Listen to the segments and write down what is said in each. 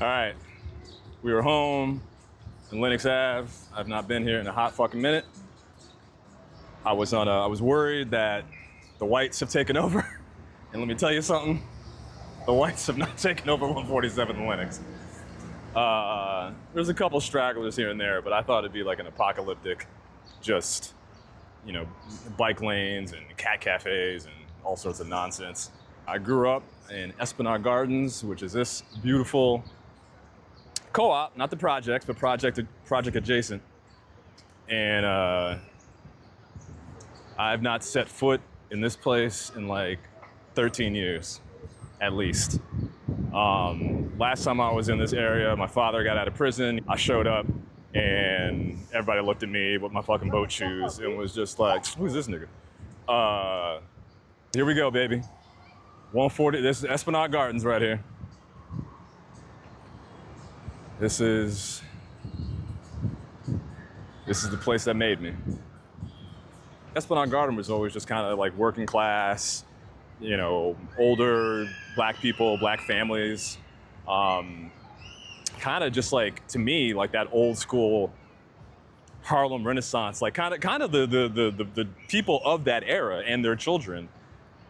All right, we were home in Lenox Ave. I've not been here in a hot fucking minute. I was worried that the whites have taken over. And let me tell you something, the whites have not taken over 147 in Lenox. There's a couple stragglers here and there, but I thought it'd be like an apocalyptic, just, you know, bike lanes and cat cafes and all sorts of nonsense. I grew up in Esplanade Gardens, which is this beautiful co-op, not the projects, but project adjacent. And I've not set foot in this place in like 13 years, at least. Last time I was in this area, my father got out of prison. I showed up and everybody looked at me with my fucking boat shoes and was just like, who's this nigga? Here we go, baby. 140, this is Esplanade Gardens right here. This is the place that made me. Esplanade Garden was always just kind of like working class, you know, older black people, black families. Kind of just like, to me, like that old school Harlem Renaissance, like kind of the people of that era and their children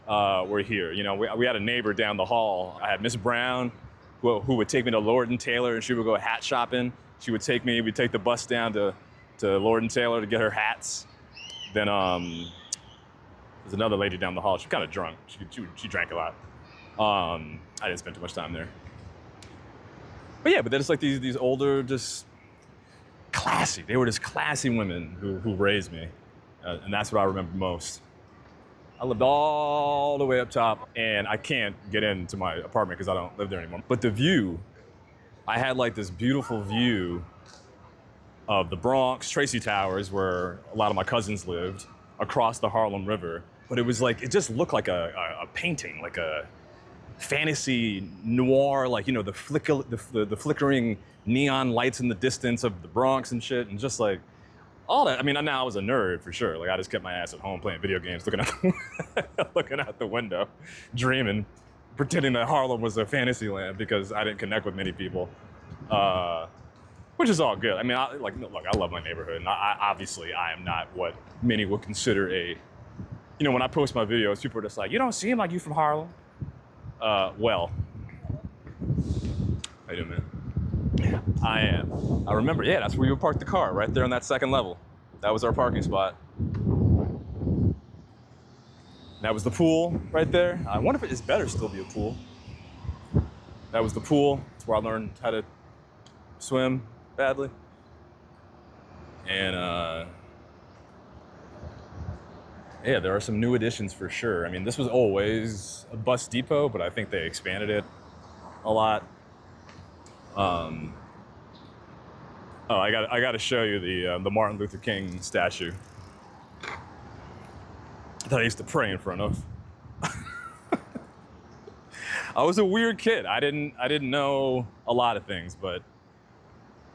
were here. You know, we had a neighbor down the hall. I had Miss Brown, who would take me to Lord and Taylor, and she would go hat shopping. She would take me, we'd take the bus down to Lord and Taylor to get her hats. Then there's another lady down the hall. She's kind of drunk. She drank a lot. I didn't spend too much time there. But yeah, but there's like these older, just classy. They were just classy women who raised me, and that's what I remember most. I lived all the way up top, and I can't get into my apartment because I don't live there anymore. But the view, I had like this beautiful view of the Bronx, Tracy Towers, where a lot of my cousins lived, across the Harlem River. But it was like, it just looked like a painting, like a fantasy noir, like, you know, the flickering neon lights in the distance of the Bronx and shit, and just like, all that. I mean, now I was a nerd for sure. Like, I just kept my ass at home playing video games, looking out the window, dreaming, pretending that Harlem was a fantasy land because I didn't connect with many people, which is all good. I mean, look, I love my neighborhood, and obviously I am not what many would consider a, you know, when I post my videos, people are just like, you don't seem like you from Harlem. Well, how you doing, man? Yeah, I am. I remember, yeah, that's where you would park the car, right there on that second level. That was our parking spot. That was the pool right there. I wonder if it better still be a pool. That was the pool. That's where I learned how to swim badly. And yeah, there are some new additions for sure. I mean, this was always a bus depot, but I think they expanded it a lot. Oh, I got to show you the Martin Luther King statue that I used to pray in front of. I was a weird kid. I didn't know a lot of things, but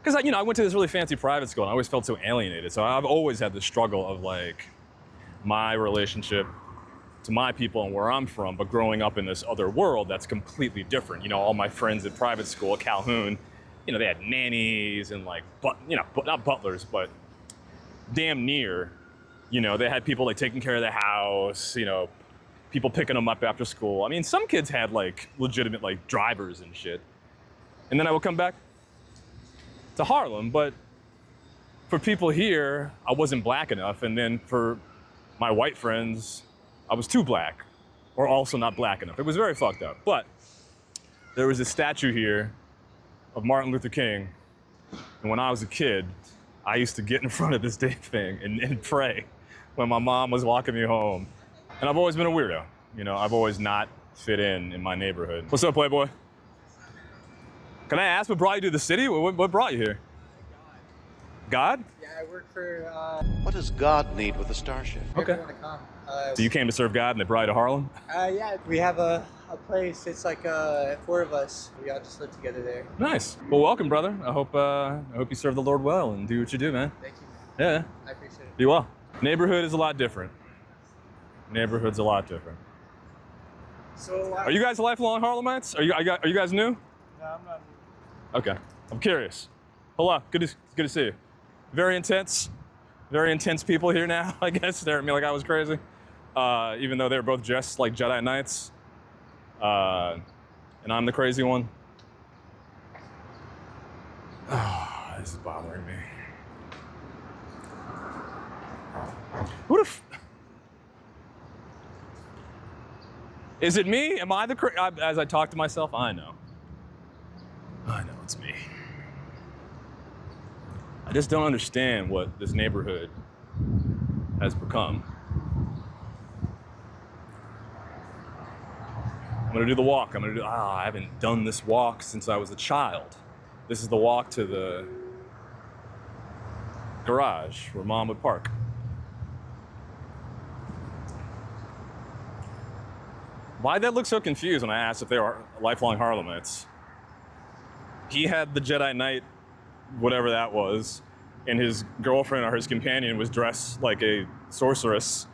because I went to this really fancy private school and I always felt so alienated. So I've always had the struggle of like my relationship to my people and where I'm from, but growing up in this other world that's completely different. You know, all my friends at private school at Calhoun, you know, they had nannies and like, not butlers, but damn near, you know, they had people like taking care of the house, you know, people picking them up after school. I mean, some kids had like legitimate like drivers and shit. And then I would come back to Harlem, but for people here, I wasn't black enough. And then for my white friends, I was too black, or also not black enough. It was very fucked up. But there was a statue here of Martin Luther King. And when I was a kid, I used to get in front of this damn thing and pray when my mom was walking me home. And I've always been a weirdo. You know, I've always not fit in my neighborhood. What's up, Playboy? Can I ask what brought you to the city? What brought you here? God? Yeah, I work for... What does God need with a starship? Okay. So you came to serve God and they brought you to Harlem? Yeah, we have a place. It's like 4 of us. We all just live together there. Nice. Well, welcome, brother. I hope you serve the Lord well and do what you do, man. Thank you. Yeah. I appreciate it. Be well. Neighborhood is a lot different. Neighborhood's a lot different. So are you guys lifelong Harlemites? Are you guys new? No, I'm not. Okay, I'm curious. Hello, good to see you. Very intense people here now, I guess. Staring at me like I was crazy. Even though they're both dressed like Jedi Knights. And I'm the crazy one. Oh, this is bothering me. Who the Is it me? Am I the as I talk to myself, I know it's me. I just don't understand what this neighborhood has become. I'm gonna do the walk. I haven't done this walk since I was a child. This is the walk to the garage where Mom would park. Why'd that look so confused when I asked if they were lifelong Harlemites? He had the Jedi Knight, whatever that was, and his girlfriend or his companion was dressed like a sorceress,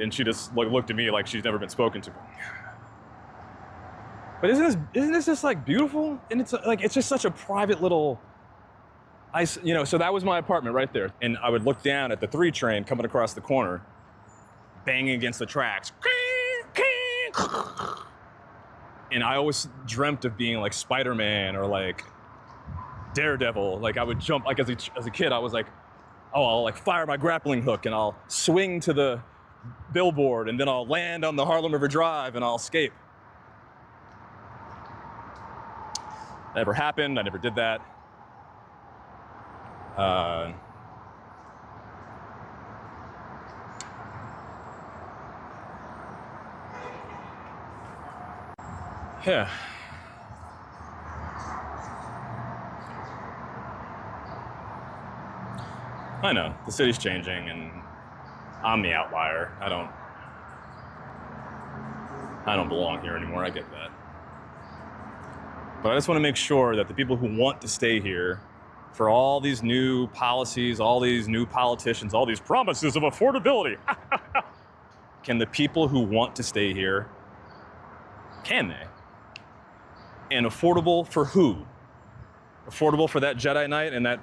and she just looked at me like she's never been spoken to. But isn't this just like beautiful? And it's just such a private little, so that was my apartment right there. And I would look down at the 3 train coming across the corner, banging against the tracks. And I always dreamt of being like Spider-Man or like Daredevil. Like I would jump, like as a kid, I was like, oh, I'll like fire my grappling hook and I'll swing to the billboard and then I'll land on the Harlem River Drive and I'll escape. Never happened, I never did that. Yeah. I know, the city's changing and I'm the outlier. I don't belong here anymore, I get that. But I just want to make sure that the people who want to stay here for all these new policies, all these new politicians, all these promises of affordability, can the people who want to stay here, can they? And affordable for who? Affordable for that Jedi Knight and that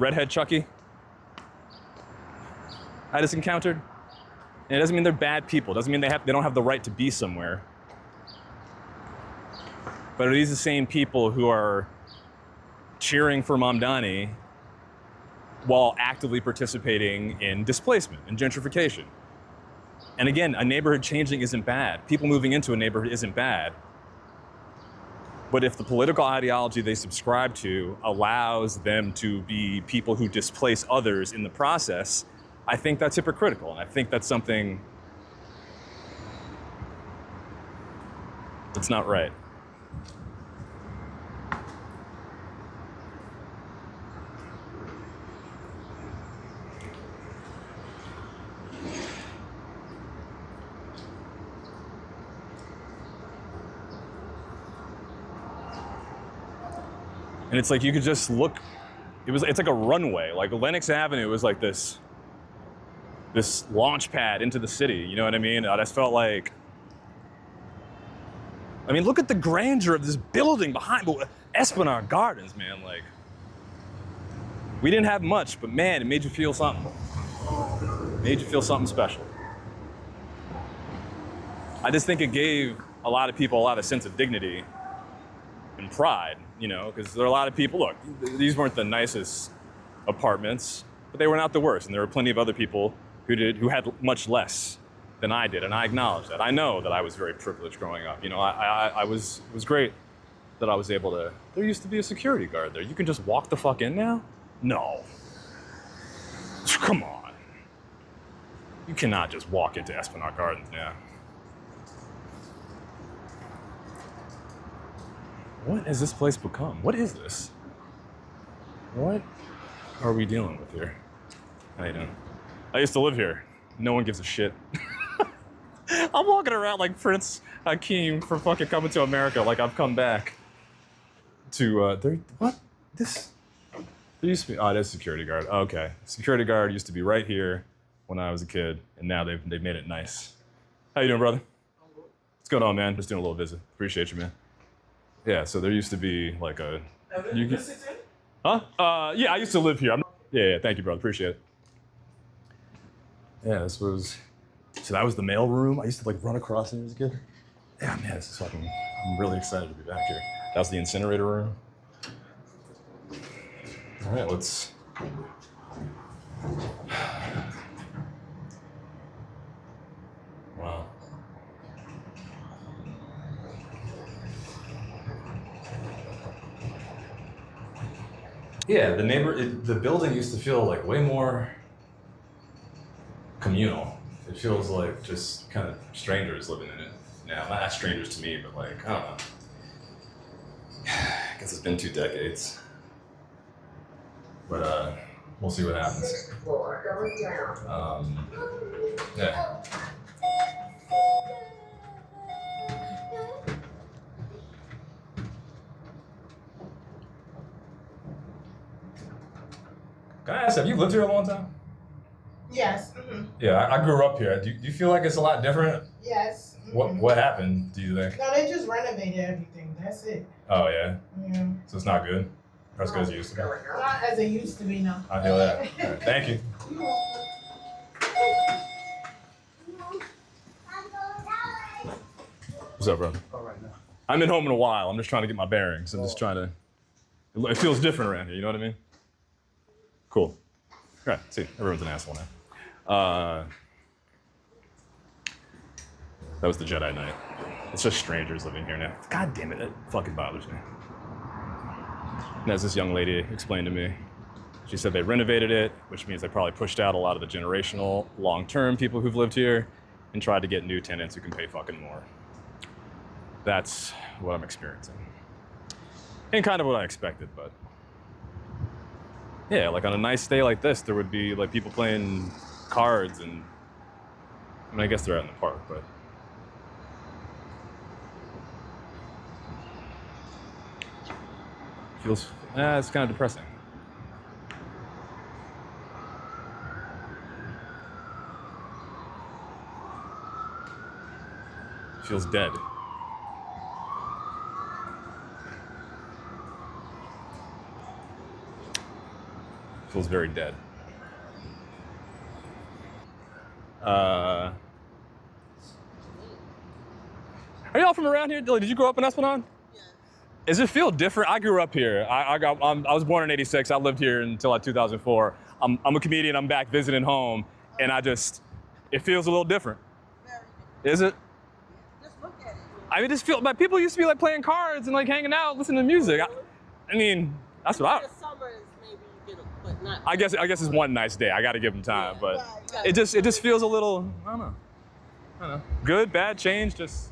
redhead Chucky I just encountered? And it doesn't mean they're bad people. It doesn't mean they don't have the right to be somewhere. But are these the same people who are cheering for Mamdani while actively participating in displacement and gentrification? And again, a neighborhood changing isn't bad. People moving into a neighborhood isn't bad. But if the political ideology they subscribe to allows them to be people who displace others in the process, I think that's hypocritical. And I think that's something that's not right. And it's like you could just look, it's like a runway. Like Lenox Avenue was like this launch pad into the city, you know what I mean? I just felt like, look at the grandeur of this building behind Esplanade Gardens, man. Like, we didn't have much, but man, it made you feel something. It made you feel something special. I just think it gave a lot of people a lot of sense of dignity and pride, because there are a lot of people, look, these weren't the nicest apartments, but they were not the worst. And there were plenty of other people who had much less than I did. And I acknowledge that. I know that I was very privileged growing up. It was great that I was able to, there used to be a security guard there. You can just walk the fuck in now? No. Come on. You cannot just walk into Esplanade Gardens now. What has this place become? What is this? What are we dealing with here? How you doing? I used to live here. No one gives a shit. I'm walking around like Prince Hakeem from fucking Coming to America, like I've come back to, there used to be, there's a security guard. Oh, okay. Security guard used to be right here when I was a kid, and now they've made it nice. How you doing, brother? What's going on, man? Just doing a little visit. Appreciate you, man. Yeah, so there used to be like a You can, huh? Yeah, I used to live here. Yeah, thank you, brother. Appreciate it. Yeah, so that was the mail room. I used to like run across it as a kid. Yeah, man, this is fucking, I'm really excited to be back here. That was the incinerator room. All right, let's. Wow. Yeah, the building used to feel like way more communal. It feels like just kind of strangers living in it now. Not strangers to me, but like, I don't know. I guess it's been 2 decades. But we'll see what happens. Yeah. Can I ask, have you lived here a long time? Yes. Mm-hmm. Yeah, I grew up here. Do you feel like it's a lot different? Yes. Mm-hmm. What happened, do you think? No, they just renovated everything. That's it. Oh, yeah? Yeah. So it's not good? Or as good as it used to be? Not as it used to be, no. I feel that. All right, thank you. What's up, bro? All right now. I've been home in a while. I'm just trying to get my bearings. I'm just trying to... It feels different around here, you know what I mean? Cool. All right, see, everyone's an asshole now. That was the Jedi Knight. It's just strangers living here now. God damn it, that fucking bothers me. And as this young lady explained to me, she said they renovated it, which means they probably pushed out a lot of the generational, long-term people who've lived here and tried to get new tenants who can pay fucking more. That's what I'm experiencing. And kind of what I expected, but yeah, like on a nice day like this, there would be like people playing cards and, I mean, I guess they're out in the park, but. Feels, it's kind of depressing. Feels dead. Feels very dead. Are y'all from around here? Did you grow up in Esplanade? Yes. Does it feel different? I grew up here. I was born in '86. I lived here until like 2004. I'm a comedian. I'm back visiting home, and it feels a little different. Very different. Is it? Just look at it. I mean, just feel. But people used to be like playing cards and like hanging out, listening to music. I mean, that's what The summer is maybe you get a, but not. I guess it's one nice day. I got to give them time, but Right. it just feels a little. I don't know. Good, bad, change, just.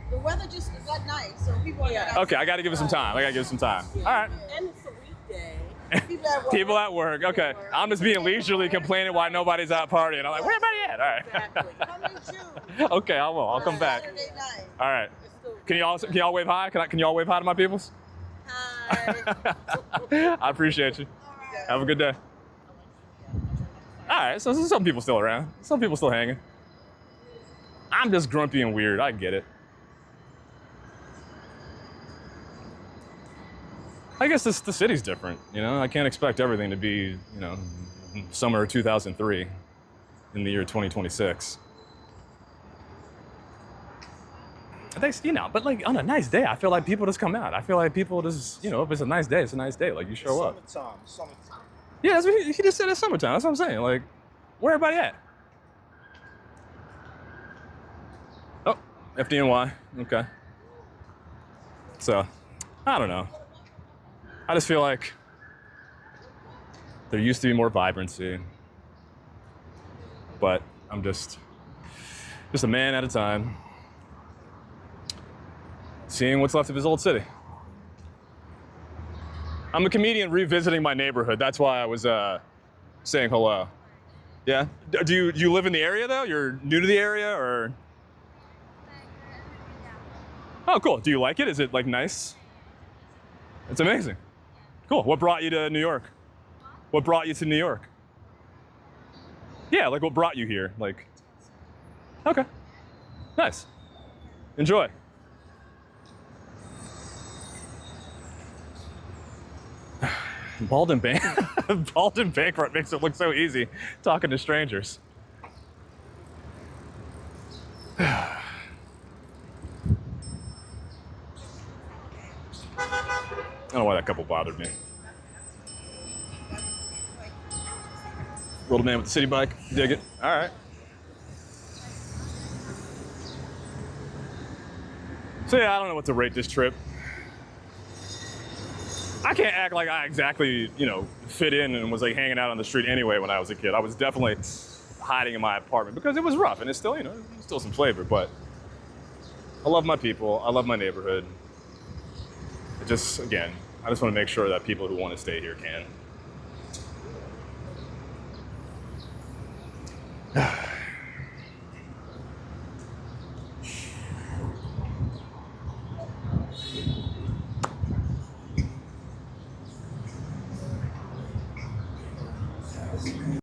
The weather just is that nice, so people are not Okay, I got to give it some time. All right. And it's a weekday. People at work. People at work. Okay, I'm just being leisurely complaining why nobody's out partying. I'm like, where everybody at? All right. Exactly. Come in June. Okay, I will. I'll come back. Saturday night. All right. It's still Can y'all wave hi? Can y'all wave hi to my peoples? Hi. I appreciate you. All right. Have a good day. All right. So some people still around. Some people still hanging. I'm just grumpy and weird. I get it. I guess the city's different, you know? I can't expect everything to be, you know, summer 2003 in the year 2026. I think, you know, but like on a nice day, I feel like people just come out. I feel like people just, you know, if it's a nice day, it's a nice day. Like you show up. Summertime. Yeah, that's what he just said it's summertime. That's what I'm saying. Like, where everybody at? Oh, FDNY. Okay. So, I don't know. I just feel like there used to be more vibrancy, but I'm just a man at a time, seeing what's left of his old city. I'm a comedian revisiting my neighborhood. That's why I was saying hello. Yeah? Do you live in the area though? You're new to the area or? Oh, cool. Do you like it? Is it like nice? It's amazing. Cool. What brought you to New York? What brought you to New York? Yeah, like what brought you here? Like, okay. Nice. Enjoy. Bald and bald and bankrupt makes it look so easy talking to strangers. I don't know why that couple bothered me. Rolled man with the city bike. Dig it. All right. So yeah, I don't know what to rate this trip. I can't act like I exactly, fit in and was like hanging out on the street anyway when I was a kid. I was definitely hiding in my apartment because it was rough and it's still, still some flavor, but I love my people. I love my neighborhood. I just want to make sure that people who want to stay here can.